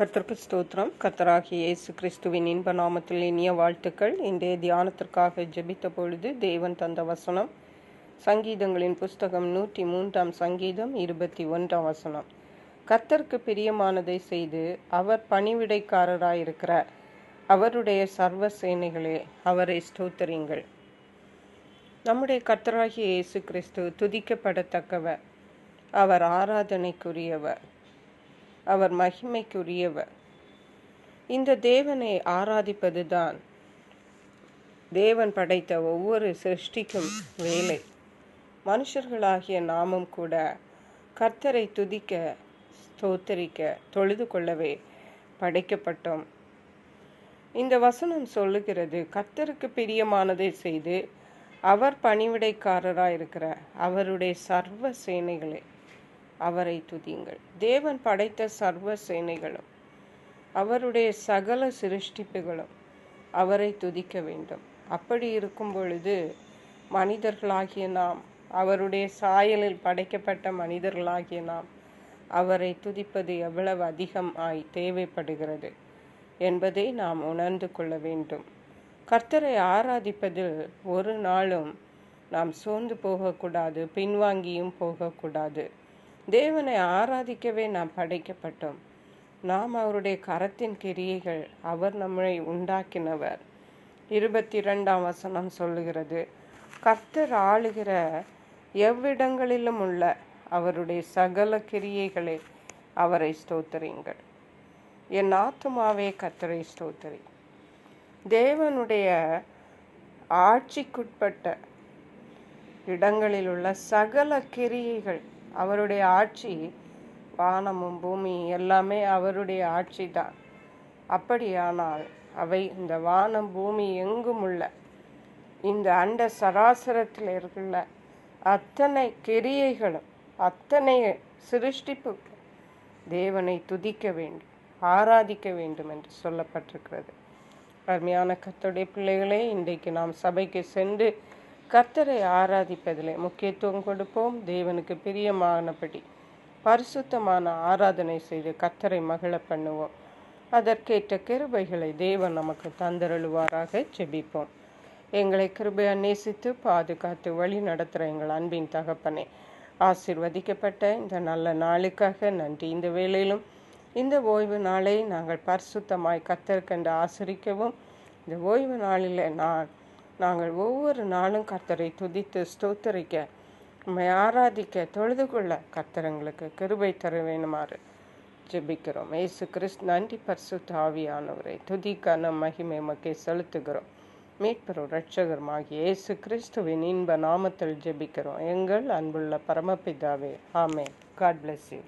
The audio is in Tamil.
கர்த்தருக்கு ஸ்தோத்திரம். கர்த்தராகிய இயேசு கிறிஸ்துவின் இன்ப நாமத்தில் இனிய வாழ்த்துக்கள். இன்றைய தியானத்திற்காக ஜெபித்த பொழுது தேவன் தந்த வசனம் சங்கீதங்களின் புஸ்தகம் 103 சங்கீதம் 21 வசனம். கர்த்தருக்கு பிரியமானதை செய்து அவர் பணிவிடைக்காரராயிருக்கிற அவருடைய சர்வ சேனைகளே அவரை ஸ்தோத்தரிங்கள். நம்முடைய கர்த்தராகிய இயேசு கிறிஸ்து துதிக்கப்படத்தக்கவர். அவர் ஆராதனைக்குரியவர், அவர் மகிமைக்குரியவர். இந்த தேவனை ஆராதிப்பதுதான் தேவன் படைத்த ஒவ்வொரு சிருஷ்டிக்கும் வேலை. மனுஷர்களாகிய நாமும் கூட கர்த்தரை துதிக்க, ஸ்தோத்தரிக்க, தொழுது கொள்ளவே படைக்கப்பட்டோம். இந்த வசனம் சொல்லுகிறது, கர்த்தருக்கு பிரியமானதை செய்து அவர் பணிவிடைக்காரராயிருக்கிற அவருடைய சர்வ சேனைகளே அவரை துதியுங்கள். தேவன் படைத்த சர்வ சேனைகளும் அவருடைய சகல சிருஷ்டிப்புகளும் அவரை துதிக்க வேண்டும். அப்படி இருக்கும் பொழுது மனிதர்களாகிய நாம், அவருடைய சாயலில் படைக்கப்பட்ட மனிதர்களாகிய நாம் அவரை துதிப்பது எவ்வளவு அதிகமாய் தேவைப்படுகிறது என்பதை நாம் உணர்ந்து கொள்ள வேண்டும். கர்த்தரை ஆராதிப்பதில் ஒரு நாளும் நாம் சோர்ந்து போகக்கூடாது, பின்வாங்கியும் போகக்கூடாது. தேவனை ஆராதிக்கவே நாம் படைக்கப்பட்டோம். நாம் அவருடைய கரத்தின் கிரியைகள். அவர் நம்மை உண்டாக்கினவர். 22 வசனம் சொல்லுகிறது, கர்த்தர் ஆளுகிற எவ்விடங்களிலும் உள்ள அவருடைய சகல கிரியைகளே அவரை ஸ்தோத்தரிங்கள். என் ஆத்துமாவே கர்த்தரை ஸ்தோத்தரி. தேவனுடைய ஆட்சிக்குட்பட்ட இடங்களில் உள்ள சகல கிரியைகள், அவருடைய ஆட்சி, வானமும் பூமி எல்லாமே அவருடைய ஆட்சி தான். அப்படியானால் அவை இந்த வானம் பூமி எங்கும் உள்ள இந்த அண்ட சராசரத்தில் இருக்கிற அத்தனை கிரியைகளும் அத்தனை சிருஷ்டிப்பு தேவனை துதிக்க வேண்டும், ஆராதிக்க வேண்டும் என்று சொல்லப்பட்டிருக்கிறது. அருமையான கர்த்தருடைய பிள்ளைகளே, இன்றைக்கு நாம் சபைக்கு சென்று கர்த்தரை ஆராதிப்பதிலே முக்கியத்துவம் கொடுப்போம். தேவனுக்கு பிரியமானபடி பரிசுத்தமான ஆராதனை செய்து கர்த்தரை மகிழ பண்ணுவோம். அதற்கேற்ற கிருபைகளை தேவன் நமக்கு தந்தருளுவாராக. ஜெபிப்போம். எங்களை கிருபையா நேசித்து பாதுகாத்து வழி நடத்துகிற எங்கள் அன்பின் தகப்பனே, ஆசீர்வதிக்கப்பட்ட இந்த நல்ல நாளுக்காக நன்றி. இந்த வேளையிலும் இந்த ஓய்வு நாளை நாங்கள் பரிசுத்தமாய் கர்த்தருக்கென்று ஆசரிக்கவும், இந்த ஓய்வு நாளில் நாங்கள் ஒவ்வொரு நாளும் கர்த்தரை துதித்து ஸ்தோத்தரிக்க, நம்மை ஆராதிக்க, தொழுது கொள்ள கர்த்தரங்களுக்கு கிருபை தர வேணுமாறு ஜெபிக்கிறோம். இயேசு கிறிஸ்து நன்றி. பரிசுத்த ஆவியானவரை துதிக்கான மகிமை மக்கை செலுத்துகிறோம். மீட்பரும் இரட்சகருமாகிய இயேசு கிறிஸ்துவின் இன்ப நாமத்தில் ஜெபிக்கிறோம் எங்கள் அன்புள்ள பரமபிதாவே. ஆமென். God bless you.